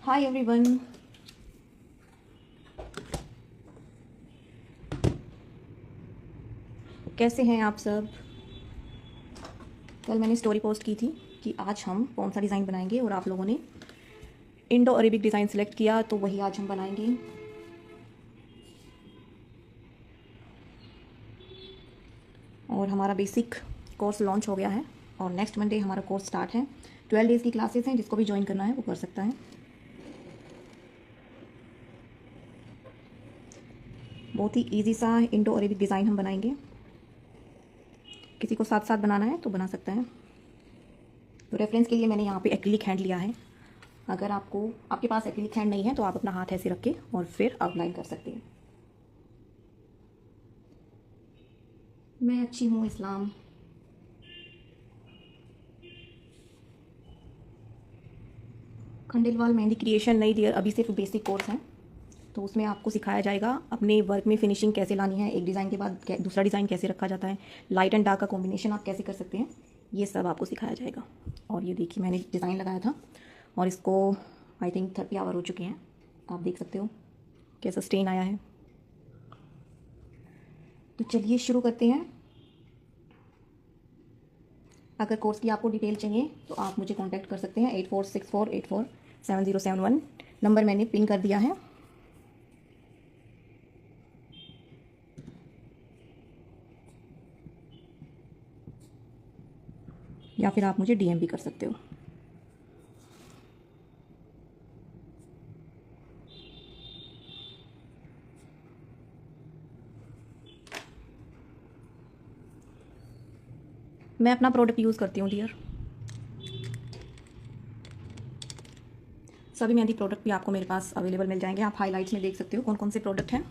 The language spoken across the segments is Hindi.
Hi everyone. कैसे हैं आप सब। कल मैंने स्टोरी पोस्ट की थी कि आज हम कौन सा डिज़ाइन बनाएंगे और आप लोगों ने इंडो अरेबिक डिज़ाइन सेलेक्ट किया, तो वही आज हम बनाएंगे। और हमारा बेसिक कोर्स लॉन्च हो गया है और नेक्स्ट मंडे हमारा कोर्स स्टार्ट है। 12 डेज़ की क्लासेस हैं, जिसको भी ज्वाइन करना है वो कर सकता है। बहुत ही इजी सा इंडो अरेबिक डिज़ाइन हम बनाएंगे। किसी को साथ साथ बनाना है तो बना सकता है। तो रेफरेंस के लिए मैंने यहाँ पे एक्रिलिक हैंड लिया है। अगर आपके पास एक्रिलिक हैंड नहीं है तो आप अपना हाथ ऐसे रख के और फिर आउटलाइन कर सकते हैं। मैं अच्छी हूँ इस्लाम। खंडेलवाल मेहंदी क्रिएशन नई डियर अभी सिर्फ बेसिक कोर्स है, तो उसमें आपको सिखाया जाएगा अपने वर्क में फिनिशिंग कैसे लानी है, एक डिज़ाइन के बाद दूसरा डिज़ाइन कैसे रखा जाता है, लाइट एंड डार्क का कॉम्बिनेशन आप कैसे कर सकते हैं, ये सब आपको सिखाया जाएगा। और ये देखिए मैंने डिज़ाइन लगाया था और इसको आई थिंक 30 आवर हो चुके हैं। आप देख सकते हो कैसा स्टेन आया है। तो चलिए शुरू करते हैं। अगर कोर्स की आपको डिटेल चाहिए तो आप मुझे कांटेक्ट कर सकते हैं 8464847071। नंबर मैंने पिन कर दिया है। या फिर आप मुझे डीएम भी कर सकते हो। मैं अपना प्रोडक्ट यूज़ करती हूँ डियर। सभी मेहंदी प्रोडक्ट भी आपको मेरे पास अवेलेबल मिल जाएंगे। आप हाइलाइट्स में देख सकते हो कौन कौन से प्रोडक्ट हैं।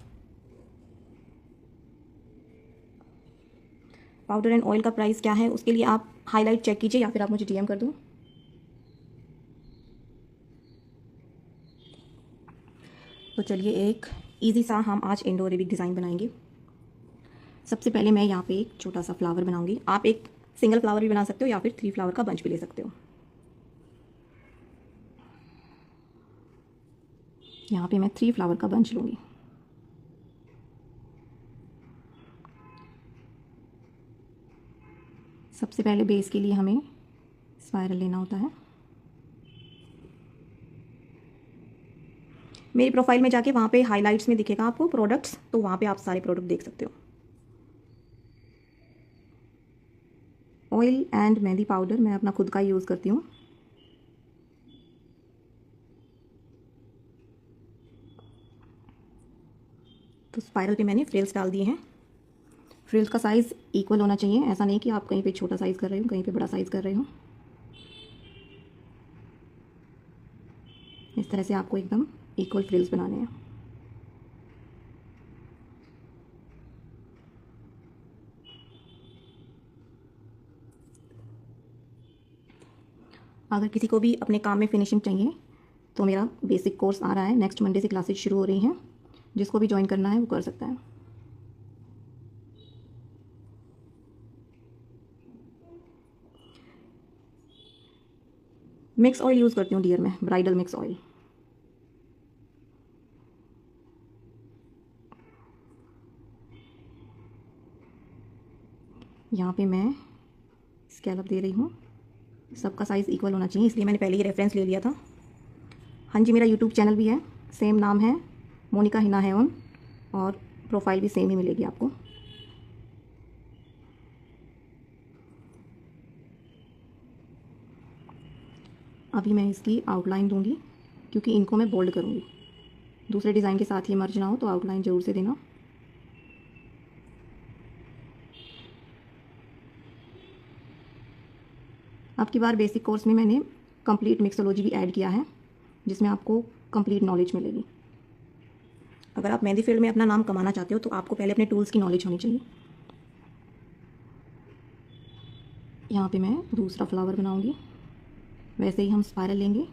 पाउडर एंड ऑयल का प्राइस क्या है उसके लिए आप हाईलाइट चेक कीजिए या फिर आप मुझे डीएम कर दो। तो चलिए एक इजी सा हम आज इंडो अरेबिक डिज़ाइन बनाएंगे। सबसे पहले मैं यहाँ पे एक छोटा सा फ्लावर बनाऊंगी। आप एक सिंगल फ्लावर भी बना सकते हो या फिर 3 फ्लावर का बंच भी ले सकते हो। यहाँ पे मैं 3 फ्लावर का बंच लूँगी। सबसे पहले बेस के लिए हमें स्पाइरल लेना होता है। मेरी प्रोफाइल में जाके वहाँ पे हाइलाइट्स में दिखेगा आपको प्रोडक्ट्स, तो वहाँ पे आप सारे प्रोडक्ट देख सकते हो। ऑयल एंड मेहंदी पाउडर मैं अपना खुद का यूज़ करती हूँ। तो स्पाइरल पे मैंने फ्रिल्स डाल दिए हैं। फ्रिल्स का साइज़ इक्वल होना चाहिए, ऐसा नहीं कि आप कहीं पे छोटा साइज़ कर रहे हो कहीं पे बड़ा साइज़ कर रहे हो। इस तरह से आपको एकदम इक्वल फ्रिल्स बनाने हैं। अगर किसी को भी अपने काम में फिनिशिंग चाहिए तो मेरा बेसिक कोर्स आ रहा है, नेक्स्ट मंडे से क्लासेस शुरू हो रही हैं। जिसको भी ज्वाइन करना है वो कर सकता है। मिक्स ऑयल यूज़ करती हूँ डियर मैं, ब्राइडल मिक्स ऑयल। यहाँ पे मैं स्कैलप दे रही हूँ। सबका साइज़ इक्वल होना चाहिए, इसलिए मैंने पहले ही रेफरेंस ले लिया था। हाँ जी, मेरा यूट्यूब चैनल भी है, सेम नाम है मोनिका हिना है ऑन, और प्रोफाइल भी सेम ही मिलेगी आपको। अभी मैं इसकी आउटलाइन दूंगी क्योंकि इनको मैं बोल्ड करूँगी। दूसरे डिज़ाइन के साथ ही मर्ज ना हो तो आउटलाइन ज़रूर से देना। अब की बार बेसिक कोर्स में मैंने कंप्लीट मिक्सोलॉजी भी ऐड किया है, जिसमें आपको कंप्लीट नॉलेज मिलेगी। अगर आप मेहंदी फील्ड में अपना नाम कमाना चाहते हो तो आपको पहले अपने टूल्स की नॉलेज होनी चाहिए। यहाँ पे मैं दूसरा फ्लावर बनाऊंगी। वैसे ही हम स्पाइरल लेंगे।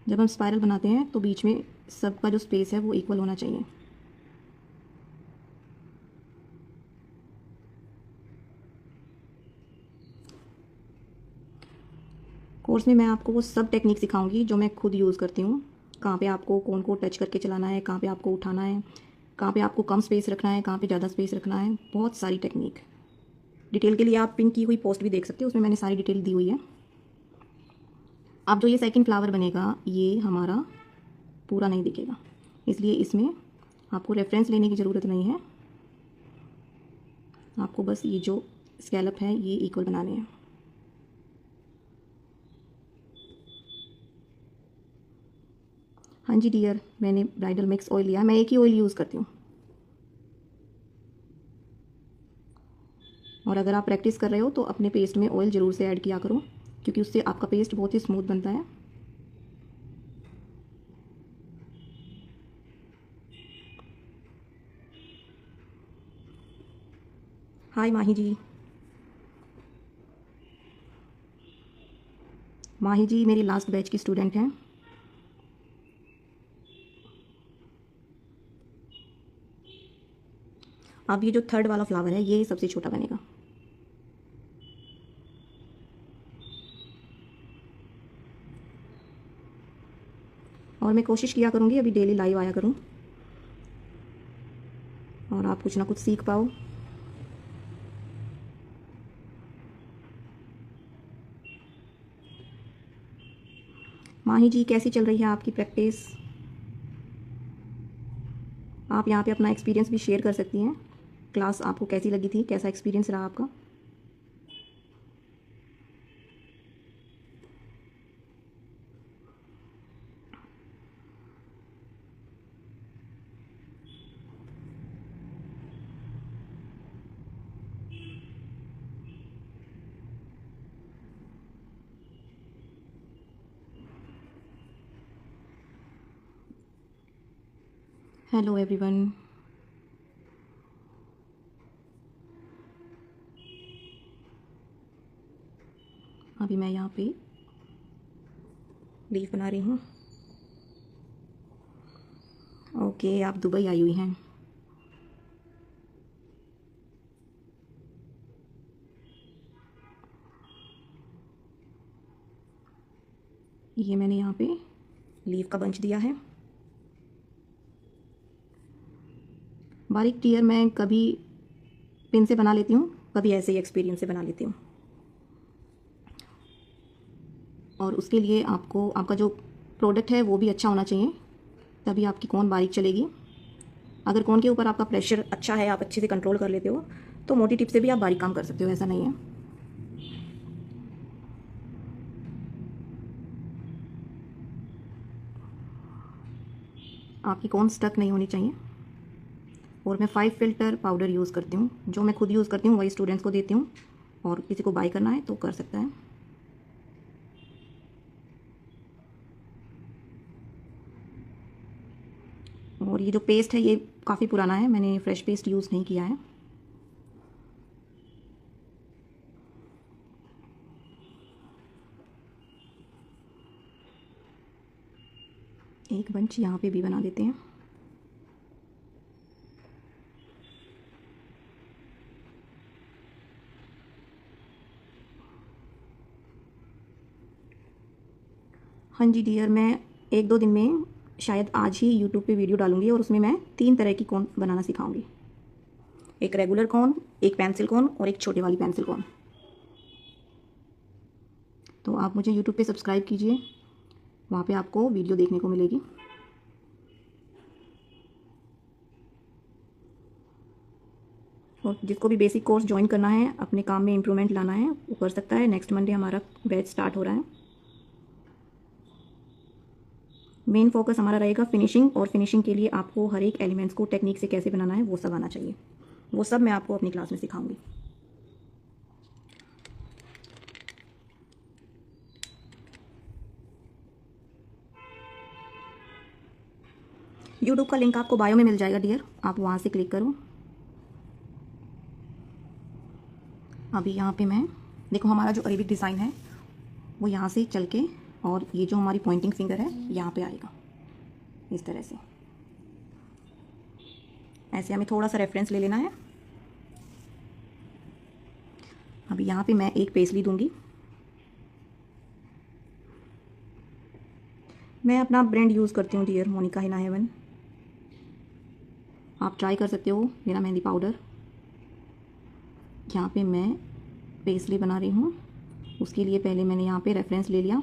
जब हम स्पाइरल बनाते हैं तो बीच में सबका जो स्पेस है वो इक्वल होना चाहिए। कोर्स में मैं आपको वो सब टेक्निक सिखाऊंगी जो मैं खुद यूज़ करती हूँ। कहाँ पे आपको कोन को टच करके चलाना है, कहाँ पे आपको उठाना है, कहाँ पे आपको कम स्पेस रखना है, कहाँ पे ज़्यादा स्पेस रखना है, बहुत सारी टेक्निक। डिटेल के लिए आप पिन की हुई पोस्ट भी देख सकते हो, उसमें मैंने सारी डिटेल दी हुई है। अब जो ये सेकंड फ्लावर बनेगा ये हमारा पूरा नहीं दिखेगा, इसलिए इसमें आपको रेफरेंस लेने की ज़रूरत नहीं है। आपको बस ये जो स्कैलप है ये इक्वल बनाने हैं। हाँ जी डियर, मैंने ब्राइडल मिक्स ऑयल लिया है, मैं एक ही ऑयल यूज़ करती हूँ। और अगर आप प्रैक्टिस कर रहे हो तो अपने पेस्ट में ऑयल ज़रूर से ऐड किया करो, क्योंकि उससे आपका पेस्ट बहुत ही स्मूथ बनता है। हाय माही जी। माही जी मेरी लास्ट बैच की स्टूडेंट हैं। अब ये जो थर्ड वाला फ्लावर है ये सबसे छोटा बनेगा। और मैं कोशिश किया करूँगी अभी डेली लाइव आया करूँ और आप कुछ ना कुछ सीख पाओ। माही जी कैसी चल रही है आपकी प्रैक्टिस? आप यहाँ पे अपना एक्सपीरियंस भी शेयर कर सकती हैं। क्लास आपको कैसी लगी थी, कैसा एक्सपीरियंस रहा आपका? Hello everyone. अभी मैं यहाँ पे लीफ बना रही हूँ। ओके, आप दुबई आई हुई हैं। ये मैंने यहाँ पे लीफ का बंच दिया है। बारीक टियर मैं कभी पिन से बना लेती हूँ, कभी ऐसे ही एक्सपीरियंस से बना लेती हूँ। और उसके लिए आपको आपका जो प्रोडक्ट है वो भी अच्छा होना चाहिए, तभी आपकी कोन बारीक चलेगी। अगर कोन के ऊपर आपका प्रेशर अच्छा है, आप अच्छे से कंट्रोल कर लेते हो, तो मोटी टिप से भी आप बारीक काम कर सकते हो, ऐसा नहीं है। आपकी कोन स्टक नहीं होनी चाहिए। और मैं 5 फिल्टर पाउडर यूज़ करती हूँ, जो मैं खुद यूज़ करती हूँ वही स्टूडेंट्स को देती हूँ, और किसी को बाय करना है तो कर सकता है। और ये जो पेस्ट है ये काफ़ी पुराना है, मैंने फ्रेश पेस्ट यूज़ नहीं किया है। एक बंच यहाँ पे भी बना देते हैं। हाँ जी डियर, मैं 1-2 दिन में शायद आज ही यूट्यूब पे वीडियो डालूंगी और उसमें मैं 3 तरह की कोन बनाना सिखाऊंगी। एक रेगुलर कोन, एक पेंसिल कोन और एक छोटे वाली पेंसिल कोन। तो आप मुझे यूट्यूब पे सब्सक्राइब कीजिए, वहाँ पे आपको वीडियो देखने को मिलेगी। और जिसको भी बेसिक कोर्स ज्वाइन करना है, अपने काम में इम्प्रूवमेंट लाना है, वो कर सकता है। नेक्स्ट मंडे हमारा बैच स्टार्ट हो रहा है। मेन फोकस हमारा रहेगा फिनिशिंग, और फिनिशिंग के लिए आपको हर एक एलिमेंट्स को टेक्निक से कैसे बनाना है वो सब आना चाहिए। वो सब मैं आपको अपनी क्लास में सिखाऊंगी। यूट्यूब का लिंक आपको बायो में मिल जाएगा डियर, आप वहाँ से क्लिक करो। अभी यहाँ पे मैं देखो, हमारा जो अरेबिक डिज़ाइन है वो यहाँ से चल के, और ये जो हमारी पॉइंटिंग फिंगर है यहाँ पे आएगा इस तरह से। ऐसे हमें थोड़ा सा रेफरेंस ले लेना है। अभी यहाँ पे मैं एक पेसली दूंगी। मैं अपना ब्रांड यूज़ करती हूँ डियर मोनिका हिना हेवन। आप ट्राई कर सकते हो मेरा मेहंदी पाउडर। यहाँ पे मैं पेस्ट्री बना रही हूँ, उसके लिए पहले मैंने यहाँ पे रेफरेंस ले लिया।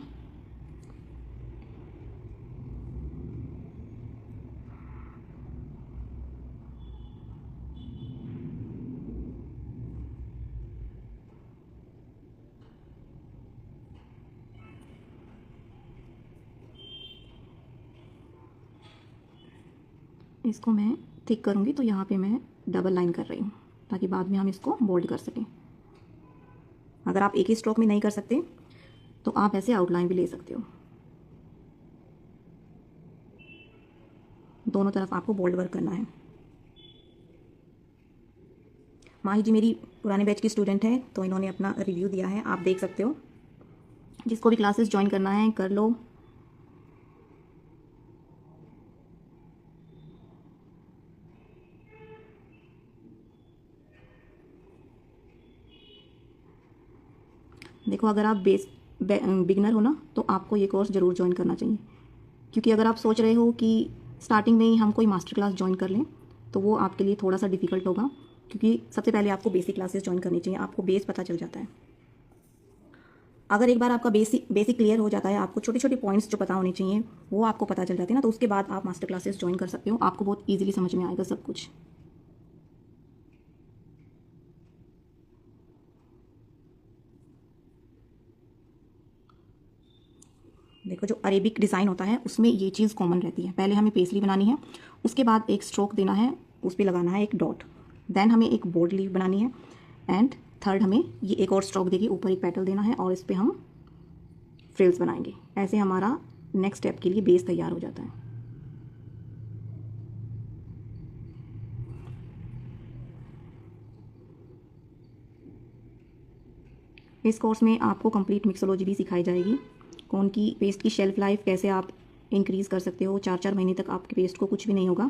इसको मैं थिक करूँगी तो यहाँ पे मैं डबल लाइन कर रही हूँ ताकि बाद में हम इसको बोल्ड कर सकें। अगर आप एक ही स्ट्रोक में नहीं कर सकते तो आप ऐसे आउटलाइन भी ले सकते हो। दोनों तरफ आपको बोल्ड वर्क करना है। माही जी मेरी पुराने बैच की स्टूडेंट है तो इन्होंने अपना रिव्यू दिया है, आप देख सकते हो। जिसको भी क्लासेस ज्वाइन करना है कर लो। देखो अगर आप बिगनर हो ना तो आपको ये कोर्स ज़रूर ज्वाइन करना चाहिए, क्योंकि अगर आप सोच रहे हो कि स्टार्टिंग में ही हम कोई मास्टर क्लास ज्वाइन कर लें तो वो आपके लिए थोड़ा सा डिफ़िकल्ट होगा, क्योंकि सबसे पहले आपको बेसिक क्लासेस ज्वाइन करनी चाहिए, आपको बेस पता चल जाता है। अगर एक बार आपका बेसिक क्लियर हो जाता है, आपको छोटे छोटे पॉइंट्स जो पता होने चाहिए वो आपको पता चल जाते हैं ना, तो उसके बाद आप मास्टर क्लासेस ज्वाइन कर सकते हो। आपको बहुत ईजिली समझ में आएगा सब कुछ। देखो जो अरेबिक डिज़ाइन होता है उसमें ये चीज़ कॉमन रहती है। पहले हमें पेस्ट्री बनानी है, उसके बाद एक स्ट्रोक देना है, उस पर लगाना है एक डॉट, देन हमें एक बोल्ड लीफ बनानी है, एंड थर्ड हमें ये एक और स्ट्रोक देके ऊपर एक पेटल देना है और इस पर हम फ्रिल्स बनाएंगे। ऐसे हमारा नेक्स्ट स्टेप के लिए बेस तैयार हो जाता है। इस कोर्स में आपको कंप्लीट मिक्सोलॉजी भी सिखाई जाएगी। कौन की पेस्ट की शेल्फ लाइफ कैसे आप इंक्रीज़ कर सकते हो, 4-4 महीने तक आपके पेस्ट को कुछ भी नहीं होगा,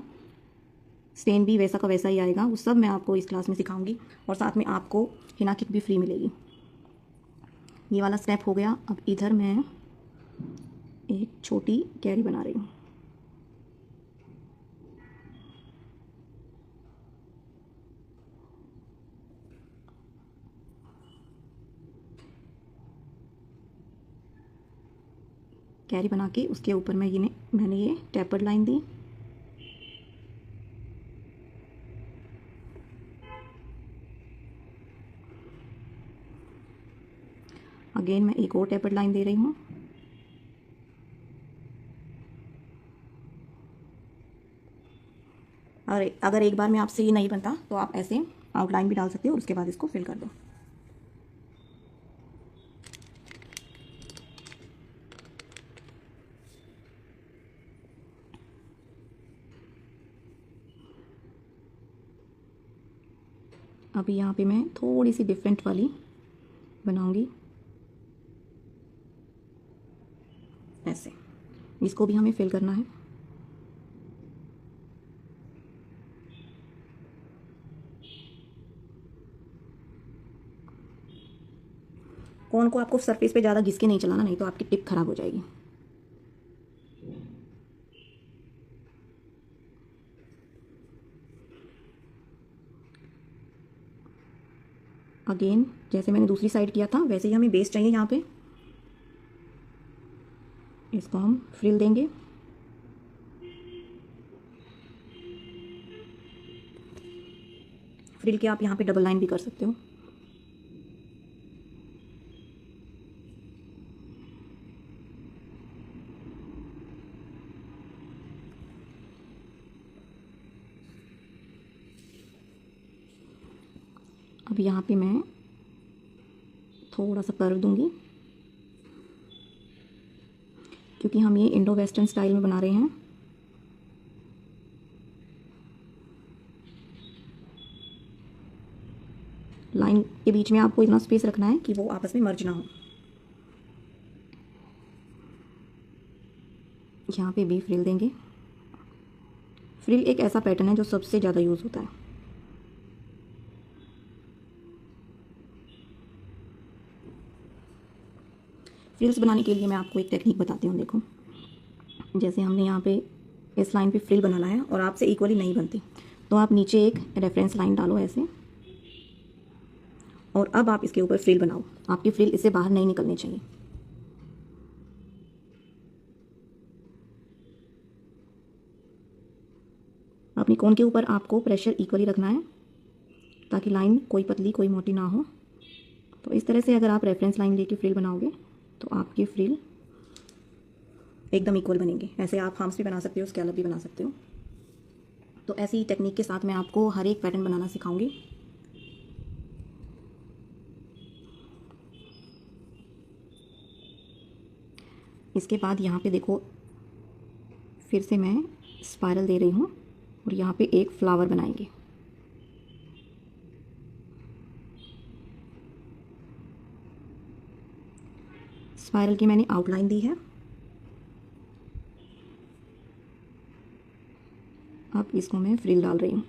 स्टेन भी वैसा का वैसा ही आएगा, वो सब मैं आपको इस क्लास में सिखाऊंगी। और साथ में आपको हिना किट भी फ्री मिलेगी। ये वाला स्टेप हो गया। अब इधर मैं एक छोटी कैरी बना रही हूँ। कैरी बना के उसके ऊपर मैंने ये टेपर्ड लाइन दी। अगेन मैं एक और टेपर्ड लाइन दे रही हूँ। और अगर एक बार में आपसे ये नहीं बनता तो आप ऐसे आउटलाइन भी डाल सकते हो और उसके बाद इसको फिल कर दो। अभी यहाँ पे मैं थोड़ी सी डिफरेंट वाली बनाऊंगी ऐसे। इसको भी हमें फिल करना है। कोन को आपको सरफेस पे ज़्यादा घिस के नहीं चलाना, नहीं तो आपकी टिप खराब हो जाएगी। अगेन जैसे मैंने दूसरी साइड किया था वैसे ही हमें बेस चाहिए। यहाँ पे इसको हम फ्रिल देंगे। फ्रिल के आप यहाँ पे डबल लाइन भी कर सकते हो। अब यहाँ पे मैं थोड़ा सा कर्व दूंगी, क्योंकि हम ये इंडो वेस्टर्न स्टाइल में बना रहे हैं। लाइन के बीच में आपको इतना स्पेस रखना है कि वो आपस में मर्ज ना हो। यहाँ पे भी फ्रिल देंगे। फ्रिल एक ऐसा पैटर्न है जो सबसे ज़्यादा यूज़ होता है। फ्रिल्स बनाने के लिए मैं आपको एक टेक्निक बताती हूँ। देखो जैसे हमने यहाँ पे इस लाइन पे फ्रिल बनाना है और आपसे इक्वली नहीं बनती, तो आप नीचे एक रेफरेंस लाइन डालो ऐसे, और अब आप इसके ऊपर फ्रिल बनाओ। आपकी फ्रिल इससे बाहर नहीं निकलनी चाहिए। अपनी कोन के ऊपर आपको प्रेशर इक्वली रखना है ताकि लाइन कोई पतली कोई मोटी ना हो। तो इस तरह से अगर आप रेफरेंस लाइन लेके फ्रिल बनाओगे तो आपकी फ्रिल एकदम इक्वल बनेंगे। ऐसे आप हार्म्स भी बना सकते हो, स्कैलप भी बना सकते हो। तो ऐसी टेक्निक के साथ मैं आपको हर एक पैटर्न बनाना सिखाऊंगी। इसके बाद यहाँ पे देखो, फिर से मैं स्पाइरल दे रही हूँ और यहाँ पे एक फ्लावर बनाएंगे। स्पाइरल की मैंने आउटलाइन दी है। अब इसको मैं फ्रिल डाल रही हूँ।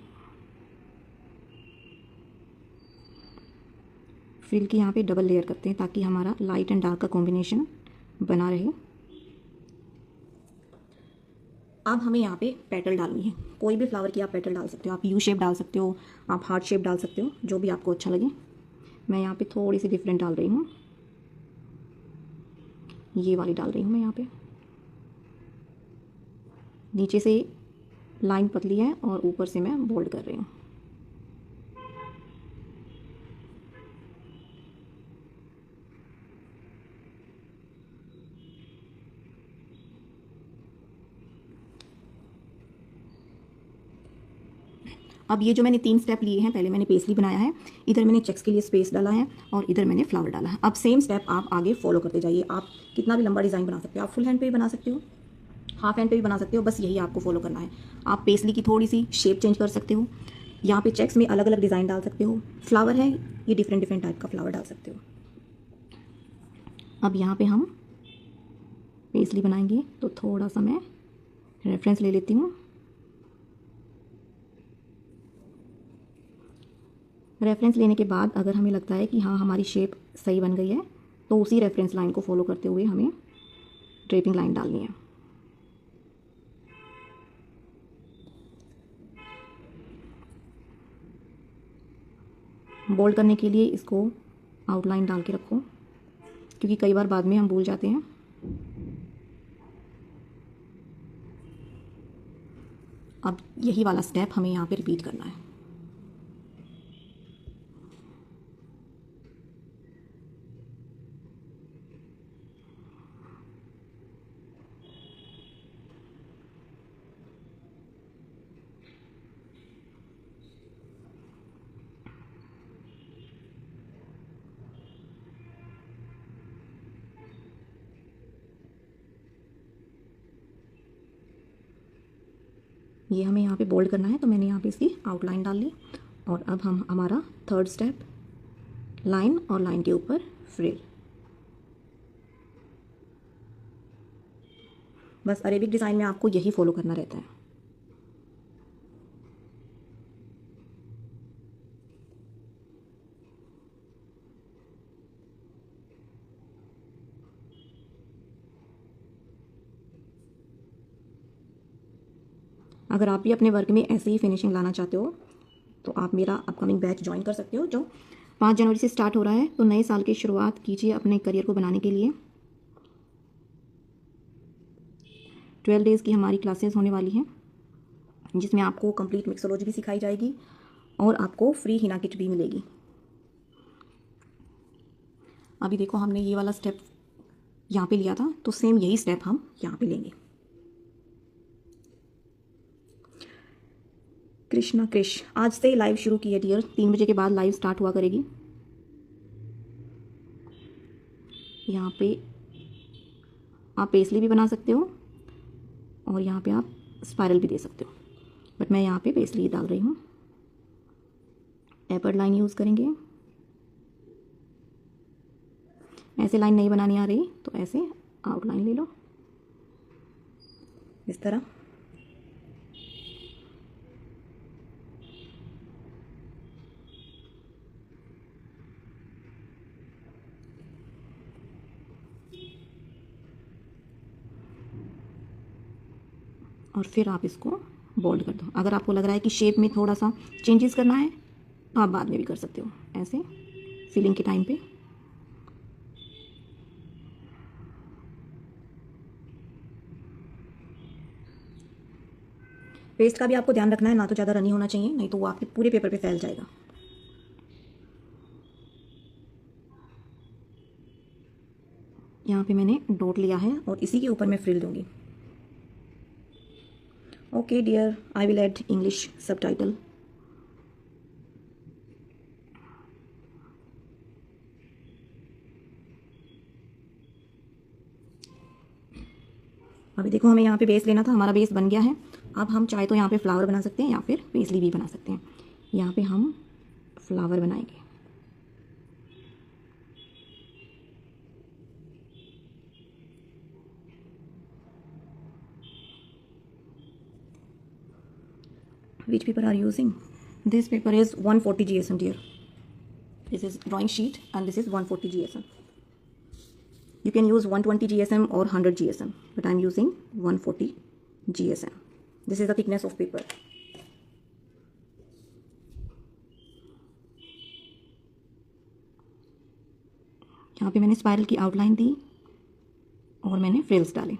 फ्रिल की यहाँ पे डबल लेयर करते हैं ताकि हमारा लाइट एंड डार्क का कॉम्बिनेशन बना रहे। अब हमें यहाँ पे पेटल डालनी है। कोई भी फ्लावर की आप पेटल डाल सकते हो। आप यू शेप डाल सकते हो, आप हार्ट शेप डाल सकते हो, जो भी आपको अच्छा लगे। मैं यहाँ पे थोड़ी सी डिफरेंट डाल रही हूँ, ये वाली डाल रही हूँ मैं यहाँ पे। नीचे से लाइन पतली है और ऊपर से मैं बोल्ड कर रही हूँ। अब ये जो मैंने 3 स्टेप लिए हैं, पहले मैंने पेस्ट्री बनाया है, इधर मैंने चेक्स के लिए स्पेस डाला है और इधर मैंने फ्लावर डाला है। अब सेम स्टेप आप आगे फॉलो करते जाइए। आप कितना भी लंबा डिज़ाइन बना सकते हो। आप फुल हैंड पे भी बना सकते हो, हाफ हैंड पे भी बना सकते हो, बस यही आपको फॉलो करना है। आप पेस्ट्री की थोड़ी सी शेप चेंज कर सकते हो। यहाँ पे चेक्स में अलग अलग डिज़ाइन डाल सकते हो। फ्लावर है, ये डिफरेंट डिफरेंट टाइप का फ्लावर डाल सकते हो। अब यहाँ पे हम पेस्ट्री बनाएंगे तो थोड़ा सा मैं रेफरेंस ले लेती हूँ। रेफरेंस लेने के बाद अगर हमें लगता है कि हाँ हमारी शेप सही बन गई है, तो उसी रेफरेंस लाइन को फॉलो करते हुए हमें ड्रेपिंग लाइन डालनी है। बोल्ड करने के लिए इसको आउटलाइन डाल के रखो, क्योंकि कई बार बाद में हम भूल जाते हैं। अब यही वाला स्टेप हमें यहाँ पे रिपीट करना है। ये हमें यहाँ पे बोल्ड करना है, तो मैंने यहाँ पे इसकी आउटलाइन डाल ली। और अब हम हमारा थर्ड स्टेप, लाइन और लाइन के ऊपर फ्रिल। बस अरेबिक डिज़ाइन में आपको यही फॉलो करना रहता है। अगर आप भी अपने वर्क में ऐसे ही फिनिशिंग लाना चाहते हो तो आप मेरा अपकमिंग बैच ज्वाइन कर सकते हो, जो 5 जनवरी से स्टार्ट हो रहा है। तो नए साल की शुरुआत कीजिए अपने करियर को बनाने के लिए। 12 डेज़ की हमारी क्लासेस होने वाली हैं, जिसमें आपको कंप्लीट मिक्सोलॉजी भी सिखाई जाएगी और आपको फ्री हिना किट भी मिलेगी। अभी देखो, हमने ये वाला स्टेप यहाँ पे लिया था, तो सेम यही स्टेप हम यहाँ पे लेंगे। कृष्णा कृष आज से लाइव शुरू की है डियर। 3 बजे के बाद लाइव स्टार्ट हुआ करेगी। यहाँ पे आप पेस्ली भी बना सकते हो और यहाँ पे आप स्पाइरल भी दे सकते हो, बट मैं यहाँ पे पेस्ली डाल रही हूँ। टेपर्ड लाइन यूज़ करेंगे। ऐसे लाइन नहीं बनानी आ रही तो ऐसे आउटलाइन ले लो, इस तरह। और फिर आप इसको बोल्ड कर दो। अगर आपको लग रहा है कि शेप में थोड़ा सा चेंजेस करना है तो आप बाद में भी कर सकते हो, ऐसे फिलिंग के टाइम पे। पेस्ट का भी आपको ध्यान रखना है, ना तो ज़्यादा रनी होना चाहिए, नहीं तो वो आपके पूरे पेपर पे फैल जाएगा। यहाँ पे मैंने डॉट लिया है और इसी के ऊपर मैं फ्रिल दूंगी। Okay dear, I will add English subtitle. अभी देखो हमें यहाँ पे बेस लेना था, हमारा बेस बन गया है। अब हम चाहे तो यहाँ पे फ्लावर बना सकते हैं या फिर पेसली भी बना सकते हैं। यहाँ पे हम फ्लावर बनाएंगे। Which paper are you using? This paper is 140 GSM dear. This is drawing sheet and this is 140 GSM. You can use 120 GSM or 100 GSM, but I'm using 140 GSM. This is the thickness of paper. यहाँ पे मैंने स्पाइरल की आउटलाइन दी और मैंने फ्रिल्स डाले।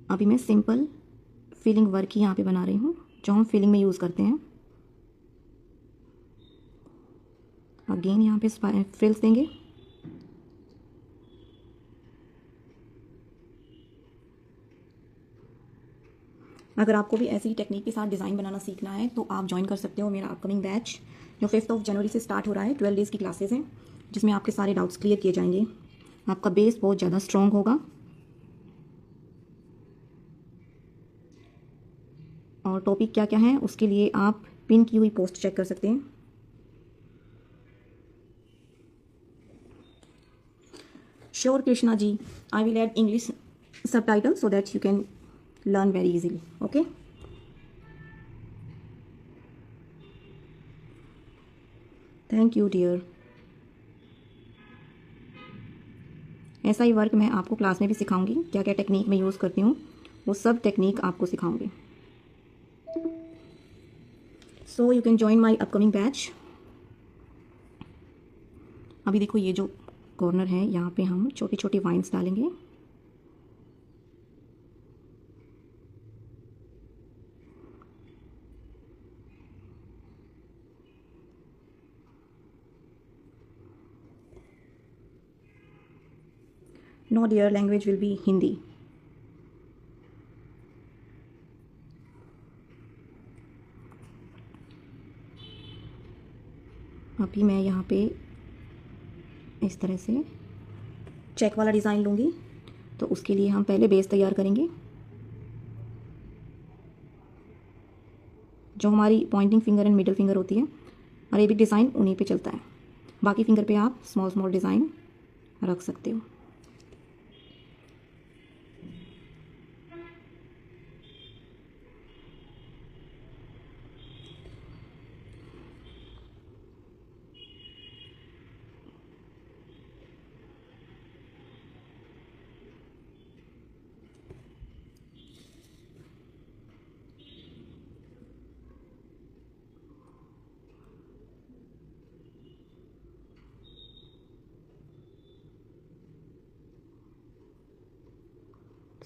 अभी मैं सिंपल फिलिंग वर्क ही यहाँ पे बना रही हूँ, जो हम फिलिंग में यूज़ करते हैं। अगेन यहाँ पे फ्रिल्स देंगे। अगर आपको भी ऐसी टेक्निक के साथ डिज़ाइन बनाना सीखना है तो आप ज्वाइन कर सकते हो मेरा अपकमिंग बैच, जो 5 जनवरी से स्टार्ट हो रहा है। 12 डेज़ की क्लासेस हैं जिसमें आपके सारे डाउट्स क्लियर किए जाएंगे। आपका बेस बहुत ज़्यादा स्ट्रॉन्ग होगा। और टॉपिक क्या क्या है उसके लिए आप पिन की हुई पोस्ट चेक कर सकते हैं। Sure Krishna ji, I will add English subtitle so that you can learn very easily. Okay, thank you dear. ऐसा ही वर्क मैं आपको क्लास में भी सिखाऊंगी। क्या क्या टेक्निक मैं यूज़ करती हूँ वो सब टेक्निक आपको सिखाऊंगी। So you can join my upcoming batch. अभी देखो ये जो कॉर्नर है यहाँ पे हम छोटी छोटी वाइन्स डालेंगे। No dear, language will be Hindi. अभी मैं यहाँ पे इस तरह से चेक वाला डिज़ाइन लूँगी, तो उसके लिए हम पहले बेस तैयार करेंगे। जो हमारी pointing finger and middle finger होती है, अरेबिक डिज़ाइन उन्हीं पे चलता है। बाकी फिंगर पे आप स्मॉल स्मॉल डिज़ाइन रख सकते हो।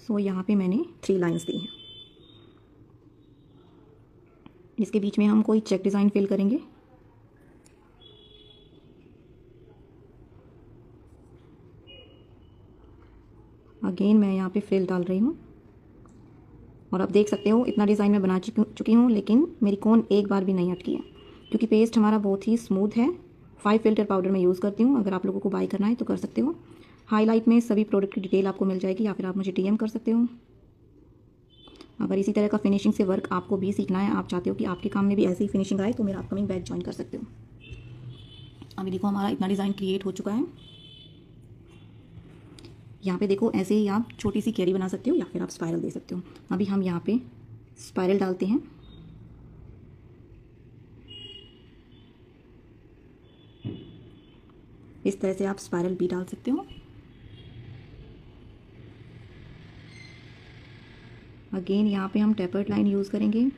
सो यहाँ पे मैंने 3 लाइंस दी हैं। इसके बीच में हम कोई चेक डिज़ाइन फिल करेंगे। अगेन मैं यहाँ पे फिल डाल रही हूँ और आप देख सकते हो इतना डिज़ाइन मैं बना चुकी हूँ, लेकिन मेरी कोन एक बार भी नहीं अटकी है क्योंकि पेस्ट हमारा बहुत ही स्मूथ है। 5 फिल्टर पाउडर मैं यूज़ करती हूँ। अगर आप लोगों को बाय करना है तो कर सकते हो। हाईलाइट में सभी प्रोडक्ट की डिटेल आपको मिल जाएगी, या फिर आप मुझे DM कर सकते हो। अगर इसी तरह का फिनिशिंग से वर्क आपको भी सीखना है, आप चाहते हो कि आपके काम में भी ऐसी ही फिनिशिंग आए, तो मेरा अपकमिंग बैच ज्वाइन कर सकते हो। अभी देखो हमारा इतना डिज़ाइन क्रिएट हो चुका है। यहाँ पे देखो ऐसे ही आप छोटी सी कैरी बना सकते हो या फिर आप स्पाइरल दे सकते हो। अभी हम यहाँ पे स्पाइरल डालते हैं। इस तरह से आप स्पाइरल भी डाल सकते हो। अगेन यहाँ पे हम टेपर्ड लाइन यूज़ करेंगे।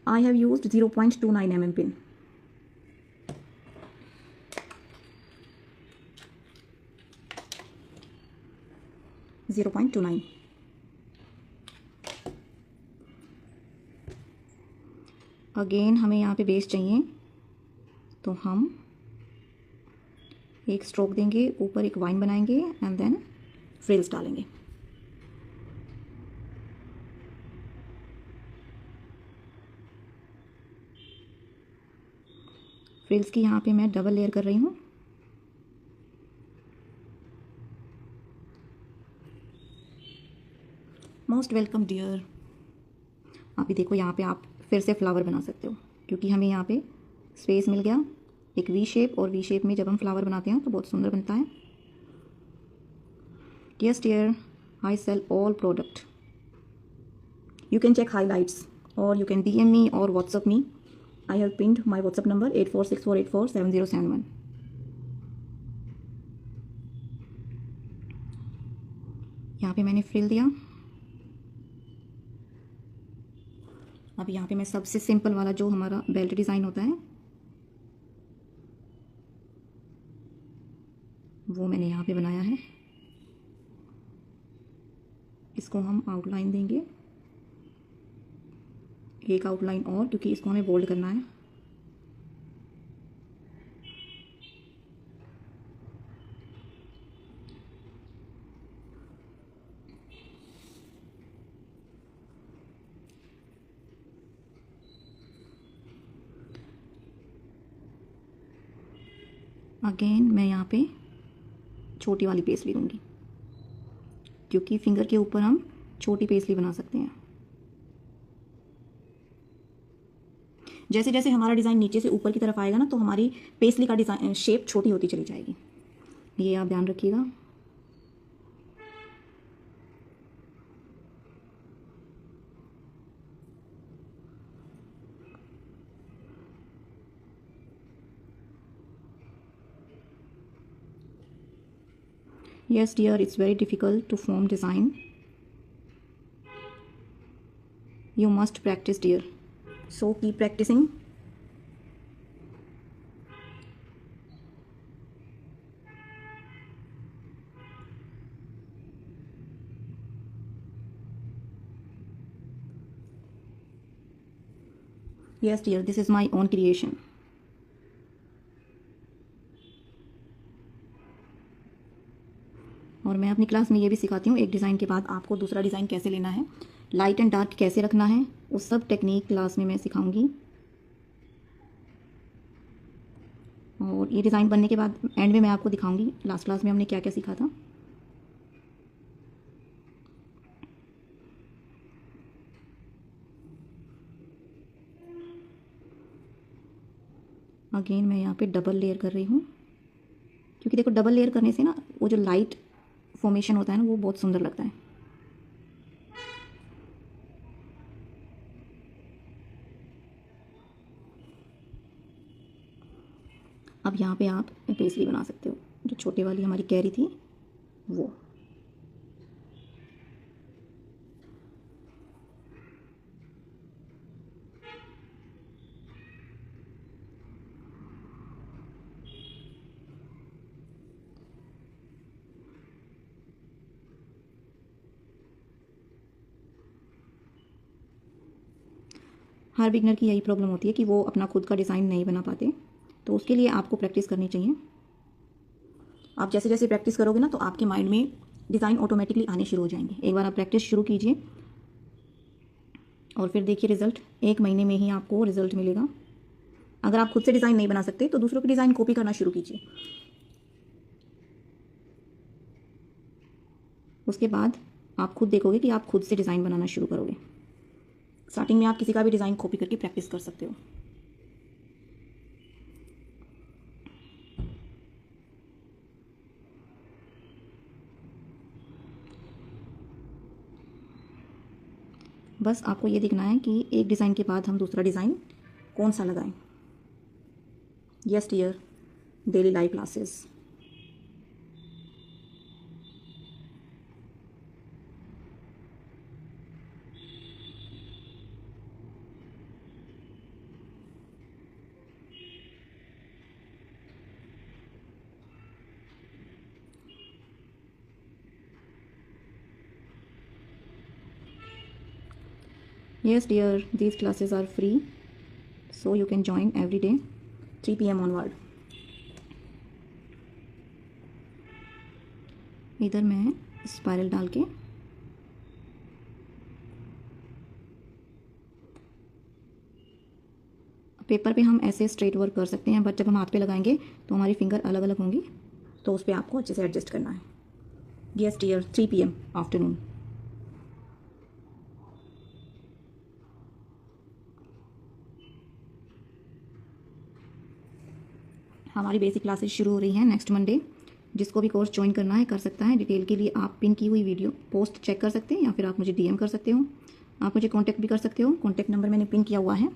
I have used 0.29 mm pin. Again हमें यहाँ पे बेस चाहिए, तो हम एक स्ट्रोक देंगे, ऊपर एक वाइन बनाएंगे एंड देन फ्रिल्स डालेंगे। फ्रिल्स की यहाँ पे मैं डबल लेयर कर रही हूँ। Most welcome dear. अभी देखो यहाँ पे आप फिर से फ्लावर बना सकते हो, क्योंकि हमें यहाँ पे स्पेस मिल गया। एक वी शेप, और वी शेप में जब हम फ्लावर बनाते हैं तो बहुत सुंदर बनता है। Yes dear, I sell all product. You can check highlights और you can DM me or WhatsApp me. I have pinned my WhatsApp number 8464847071. यहाँ पे मैंने फ्रिल दिया। अब यहाँ पे मैं सबसे सिंपल वाला जो हमारा बेल्ट डिज़ाइन होता है वो मैंने यहाँ पे बनाया है। इसको हम आउटलाइन देंगे, एक आउटलाइन और, क्योंकि इसको हमें बोल्ड करना है। अगेन मैं यहाँ पे छोटी वाली पेसली दूंगी, क्योंकि फिंगर के ऊपर हम छोटी पेसली बना सकते हैं। जैसे जैसे हमारा डिज़ाइन नीचे से ऊपर की तरफ आएगा ना, तो हमारी पेसली का डिज़ाइन शेप छोटी होती चली जाएगी। ये आप ध्यान रखिएगा। Yes dear, it's very difficult to form design. You must practice dear, so keep practicing. Yes dear, this is my own creation. और मैं अपनी क्लास में ये भी सिखाती हूँ, एक डिज़ाइन के बाद आपको दूसरा डिज़ाइन कैसे लेना है, लाइट एंड डार्क कैसे रखना है, उस सब टेक्निक क्लास में मैं सिखाऊंगी। और ये डिज़ाइन बनने के बाद एंड में मैं आपको दिखाऊंगी लास्ट क्लास में हमने क्या क्या सीखा था। अगेन मैं यहाँ पे डबल लेयर कर रही हूँ, क्योंकि देखो डबल लेयर करने से ना वो जो लाइट फॉर्मेशन होता है ना वो बहुत सुंदर लगता है। अब यहाँ पे आप पेसली बना सकते हो, जो छोटे वाली हमारी कैरी थी वो। हर बिगनर की यही प्रॉब्लम होती है कि वो अपना खुद का डिज़ाइन नहीं बना पाते, तो उसके लिए आपको प्रैक्टिस करनी चाहिए। आप जैसे जैसे प्रैक्टिस करोगे ना, तो आपके माइंड में डिज़ाइन ऑटोमेटिकली आने शुरू हो जाएंगे। एक बार आप प्रैक्टिस शुरू कीजिए और फिर देखिए रिज़ल्ट, 1 महीने में ही आपको रिज़ल्ट मिलेगा। अगर आप खुद से डिज़ाइन नहीं बना सकते तो दूसरों के डिज़ाइन कॉपी करना शुरू कीजिए। उसके बाद आप खुद देखोगे कि आप खुद से डिज़ाइन बनाना शुरू करोगे। स्टार्टिंग में आप किसी का भी डिज़ाइन कॉपी करके प्रैक्टिस कर सकते हो। बस आपको ये देखना है कि एक डिज़ाइन के बाद हम दूसरा डिज़ाइन कौन सा लगाएं। Yes dear, daily live classes. Yes dear, these classes are free, so you can join every day 3 PM onward. इधर मैं स्पाइरल डाल के पेपर पे हम ऐसे स्ट्रेट वर्क कर सकते हैं, बट जब हम हाथ पे लगाएंगे तो हमारी फिंगर अलग अलग होंगी, तो उस पर आपको अच्छे से एडजस्ट करना है। Yes dear, 3 PM afternoon. हमारी बेसिक क्लासेस शुरू हो रही हैं नेक्स्ट मंडे। जिसको भी कोर्स ज्वाइन करना है कर सकता है। डिटेल के लिए आप पिन की हुई वीडियो पोस्ट चेक कर सकते हैं, या फिर आप मुझे DM कर सकते हो। आप मुझे कांटेक्ट भी कर सकते हो। कांटेक्ट नंबर मैंने पिन किया हुआ है।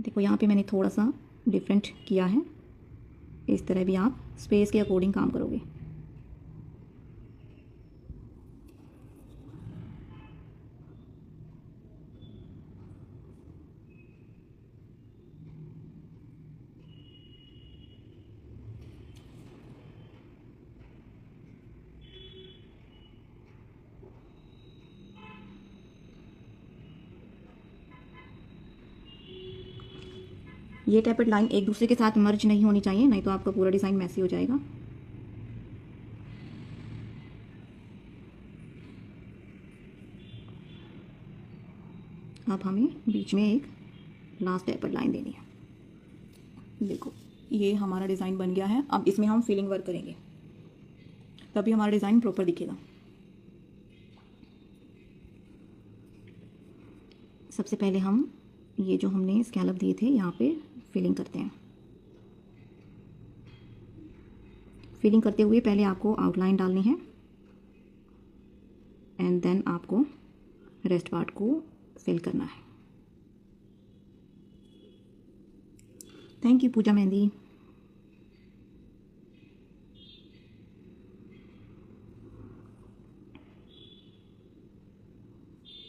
देखो यहाँ पे मैंने थोड़ा सा डिफरेंट किया है। इस तरह भी आप स्पेस के अकॉर्डिंग काम करोगे। ये टैपेड लाइन एक दूसरे के साथ मर्ज नहीं होनी चाहिए, नहीं तो आपका पूरा डिज़ाइन मैसी हो जाएगा। अब हमें बीच में एक लास्ट टैपेड लाइन देनी है। देखो ये हमारा डिज़ाइन बन गया है। अब इसमें हम फिलिंग वर्क करेंगे, तभी हमारा डिज़ाइन प्रॉपर दिखेगा। सबसे पहले हम ये जो हमने स्कैलप दिए थे यहाँ पे फिलिंग करते हैं। फिलिंग करते हुए पहले आपको आउटलाइन डालनी है, एंड देन आपको रेस्ट पार्ट को फिल करना है। थैंक यू पूजा मेहंदी।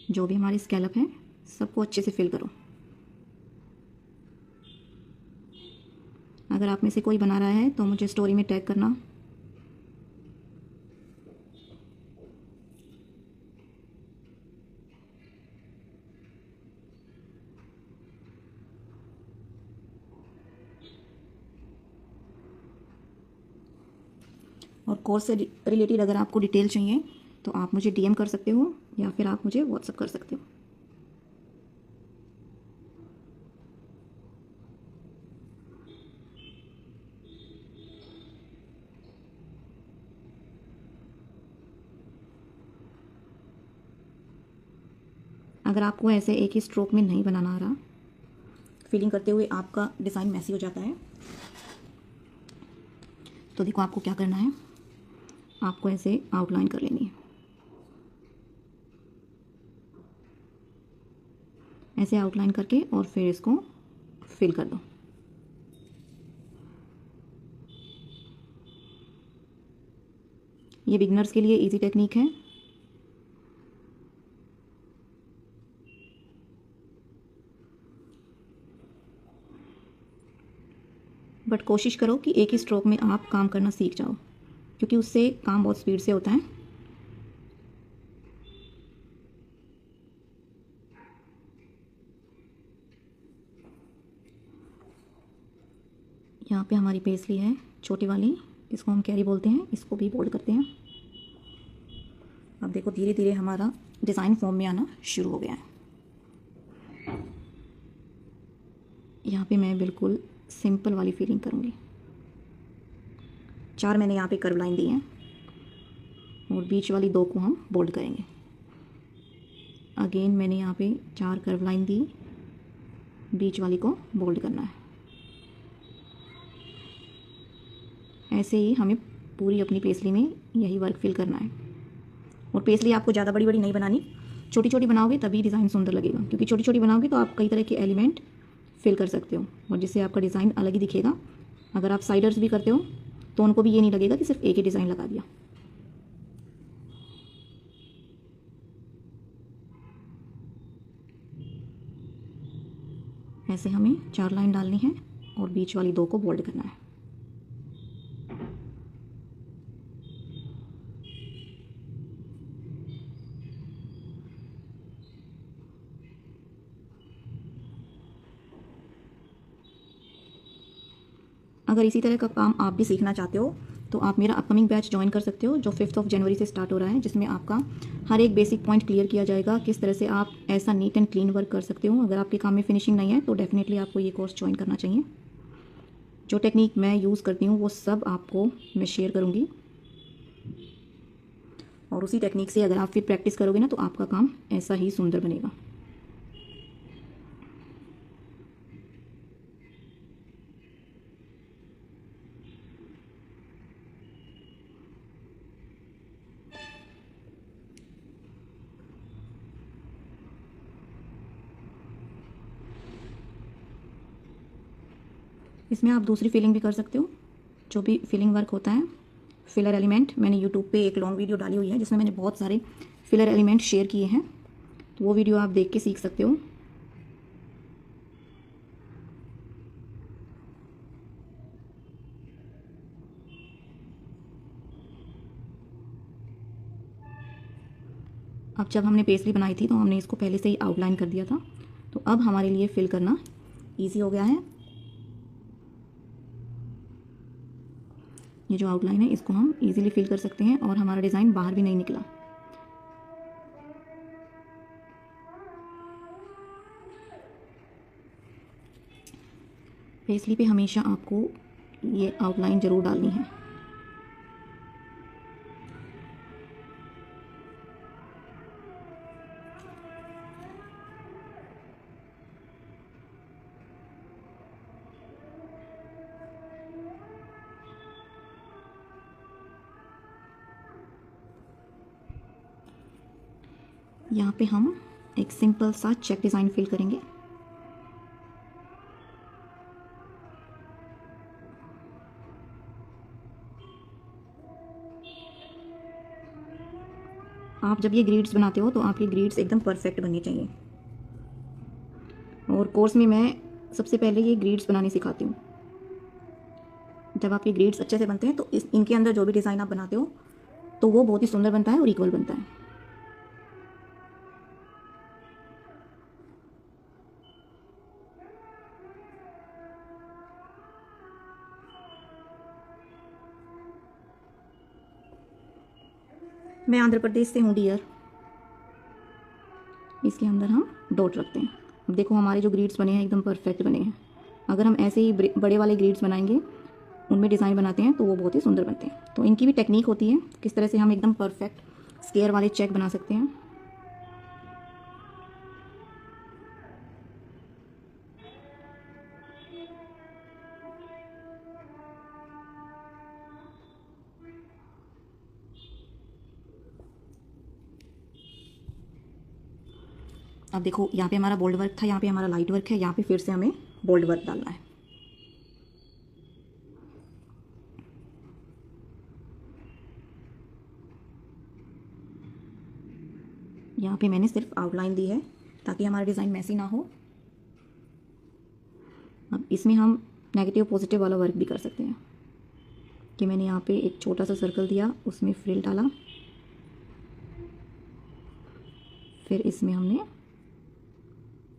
जो भी हमारी स्कैलप है सबको अच्छे से फिल करो। अगर आप में से कोई बना रहा है तो मुझे स्टोरी में टैग करना। और कोर्स से रिलेटेड अगर आपको डिटेल चाहिए तो आप मुझे DM कर सकते हो, या फिर आप मुझे व्हाट्सएप कर सकते हो। अगर आपको ऐसे एक ही स्ट्रोक में नहीं बनाना आ रहा, फिलिंग करते हुए आपका डिज़ाइन मैसी हो जाता है, तो देखो आपको क्या करना है। आपको ऐसे आउटलाइन कर लेनी है, ऐसे आउटलाइन करके, और फिर इसको फिल कर दो। ये बिगनर्स के लिए इजी टेक्निक है। बट कोशिश करो कि एक ही स्ट्रोक में आप काम करना सीख जाओ, क्योंकि उससे काम बहुत स्पीड से होता है। यहाँ पे हमारी पेसली है छोटी वाली, इसको हम कैरी बोलते हैं, इसको भी बोल्ड करते हैं। अब देखो धीरे धीरे हमारा डिज़ाइन फॉर्म में आना शुरू हो गया है। यहाँ पे मैं बिल्कुल सिंपल वाली फिलिंग करूँगी। 4 मैंने यहाँ पे कर्व लाइन दी हैं, और बीच वाली 2 को हम बोल्ड करेंगे। अगेन मैंने यहाँ पे 4 कर्व लाइन दी, बीच वाली को बोल्ड करना है। ऐसे ही हमें पूरी अपनी पेसली में यही वर्क फिल करना है। और पेस्ट्री आपको ज़्यादा बड़ी बड़ी नहीं बनानी, छोटी छोटी बनाओगे तभी डिज़ाइन सुंदर लगेगा, क्योंकि छोटी छोटी बनाओगे तो आप कई तरह के एलिमेंट फिल कर सकते हो और जिससे आपका डिज़ाइन अलग ही दिखेगा। अगर आप साइडर्स भी करते हो तो उनको भी ये नहीं लगेगा कि सिर्फ एक ही डिज़ाइन लगा दिया। ऐसे हमें 4 लाइन डालनी है और बीच वाली 2 को बोल्ड करना है। अगर इसी तरह का काम आप भी सीखना चाहते हो तो आप मेरा अपकमिंग बैच ज्वाइन कर सकते हो, जो 5 जनवरी से स्टार्ट हो रहा है, जिसमें आपका हर एक बेसिक पॉइंट क्लियर किया जाएगा, किस तरह से आप ऐसा नीट एंड क्लीन वर्क कर सकते हो। अगर आपके काम में फिनिशिंग नहीं है तो डेफिनेटली आपको ये कोर्स ज्वाइन करना चाहिए। जो टेक्निक मैं यूज़ करती हूँ वो सब आपको मैं शेयर करूँगी, और उसी टेक्निक से अगर आप फिर प्रैक्टिस करोगे ना तो आपका काम ऐसा ही सुंदर बनेगा। इसमें आप दूसरी फिलिंग भी कर सकते हो, जो भी फिलिंग वर्क होता है, फिलर एलिमेंट। मैंने यूट्यूब पे एक लॉन्ग वीडियो डाली हुई है जिसमें मैंने बहुत सारे फिलर एलिमेंट शेयर किए हैं, तो वो वीडियो आप देख के सीख सकते हो। अब जब हमने पेस्ट्री बनाई थी तो हमने इसको पहले से ही आउटलाइन कर दिया था, तो अब हमारे लिए फिल करना ईजी हो गया है। ये जो आउटलाइन है इसको हम इजीली फिल कर सकते हैं और हमारा डिज़ाइन बाहर भी नहीं निकला। पेस्ट्री पे हमेशा आपको ये आउटलाइन ज़रूर डालनी है। यहाँ पे हम एक सिंपल सा चेक डिज़ाइन फिल करेंगे। आप जब ये ग्रिड्स बनाते हो तो आपकी ग्रिड्स एकदम परफेक्ट बननी चाहिए, और कोर्स में मैं सबसे पहले ये ग्रिड्स बनानी सिखाती हूँ। जब आपके ग्रिड्स अच्छे से बनते हैं तो इनके अंदर जो भी डिज़ाइन आप बनाते हो तो वो बहुत ही सुंदर बनता है और इक्वल बनता है। मैं आंध्र प्रदेश से हूँ डियर। इसके अंदर हम डॉट रखते हैं। अब देखो हमारे जो ग्रिड्स बने हैं एकदम परफेक्ट बने हैं। अगर हम ऐसे ही बड़े वाले ग्रिड्स बनाएंगे, उनमें डिज़ाइन बनाते हैं तो वो बहुत ही सुंदर बनते हैं। तो इनकी भी टेक्निक होती है, किस तरह से हम एकदम परफेक्ट स्क्वायर वाले चेक बना सकते हैं। अब देखो यहाँ पे हमारा बोल्ड वर्क था, यहाँ पे हमारा लाइट वर्क है, यहाँ पे फिर से हमें बोल्ड वर्क डालना है। यहाँ पे मैंने सिर्फ आउटलाइन दी है ताकि हमारा डिज़ाइन मैसी ना हो। अब इसमें हम नेगेटिव पॉजिटिव वाला वर्क भी कर सकते हैं, कि मैंने यहाँ पे एक छोटा सा सर्कल दिया, उसमें फ्रिल डाला, फिर इसमें हमने